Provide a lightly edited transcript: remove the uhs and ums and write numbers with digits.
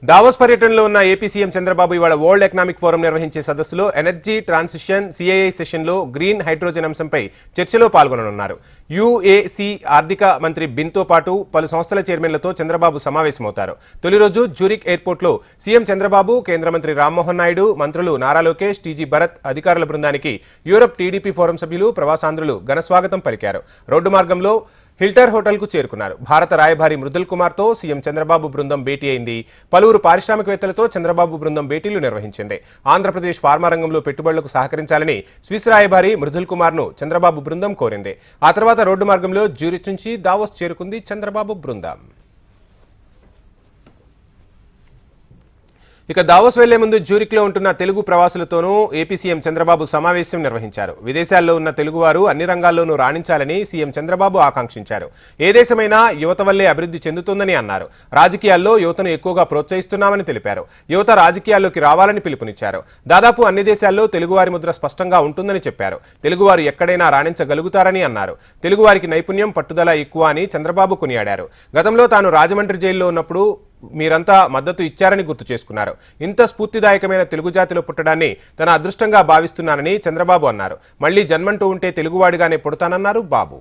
Davos పర్యటనలో ఉన్న AP CM Chandrababu ఇవాళ వరల్డ్ ఎకనామిక్ ఫోరం నిర్వహించే సదస్సులో ఎనర్జీ ట్రాన్సిషన్ సిఐఐ సెషన్లో గ్రీన్ హైడ్రోజన్ అంశంపై చర్చలో పాల్గొననున్నారు. యుఏసీ ఆర్థిక మంత్రి బిన్తో పాటు పలు సంస్థల చైర్మన్లతో చంద్రబాబు సమావేశమవుతారు. తొలి రోజు జ్యూరిక్ ఎయిర్పోర్ట్లో సీఎం చంద్రబాబు, కేంద్ర మంత్రి రామ్మోహన్ నాయుడు, మంత్రులు నారా లోకేష్, టీజీ భరత్, అధికారుల బృందానికి యూరప్ టీడీపీ ఫోరం సభ్యులు, ప్రవాసాంధ్రులు ఘనస్వాగతం పలికారు. రోడ్డు మార్గంలో హిల్టర్ హోటల్కు చేరుకున్నారు. భారత రాయబారి మృదుల్ కుమార్తో సీఎం చంద్రబాబు బృందం భేటీ అయింది. పలువురు పారిశ్రామికవేత్తలతో చంద్రబాబు బృందం భేటీలు నిర్వహించింది. ఆంధ్రప్రదేశ్ ఫార్మా రంగంలో పెట్టుబడులకు సహకరించాలని స్విస్ రాయబారి మృదుల్ కుమార్ను చంద్రబాబు బృందం కోరింది. ఆ తర్వాత రోడ్డు మార్గంలో జ్యూరిచ్ నుంచి దావోస్ చేరుకుంది చంద్రబాబు బృందం. ఇక దావోస్ వెళ్లే ముందు జ్యూరిక్లో ఉంటున్న తెలుగు ప్రవాసులతోనూ ఏపీ సీఎం చంద్రబాబు సమావేశం నిర్వహించారు. విదేశాల్లో ఉన్న తెలుగువారు అన్ని రంగాల్లోనూ రాణించాలని సీఎం చంద్రబాబు ఆకాంక్షించారు. ఏ దేశమైనా యువత వల్లే అభివృద్ధి చెందుతుందని అన్నారు. రాజకీయాల్లో యువతను ఎక్కువగా ప్రోత్సహిస్తున్నామని తెలిపారు. యువత రాజకీయాల్లోకి రావాలని పిలుపునిచ్చారు. దాదాపు అన్ని దేశాల్లో తెలుగువారి ముద్ర స్పష్టంగా ఉంటుందని చెప్పారు. తెలుగువారు ఎక్కడైనా రాణించగలుగుతారని అన్నారు. తెలుగువారికి నైపుణ్యం, పట్టుదల ఎక్కువ అని చంద్రబాబు కొనియాడారు. గతంలో తాను రాజమండ్రి జైల్లో ఉన్నప్పుడు మీరంతా మద్దతు ఇచ్చారని గుర్తు చేసుకున్నారు. ఇంత స్ఫూర్తిదాయకమైన తెలుగు జాతిలో పుట్టడాన్ని తన అదృష్టంగా భావిస్తున్నానని చంద్రబాబు అన్నారు. మళ్లీ జన్మంటూ ఉంటే తెలుగువాడిగానే పుడతానన్నారు బాబు.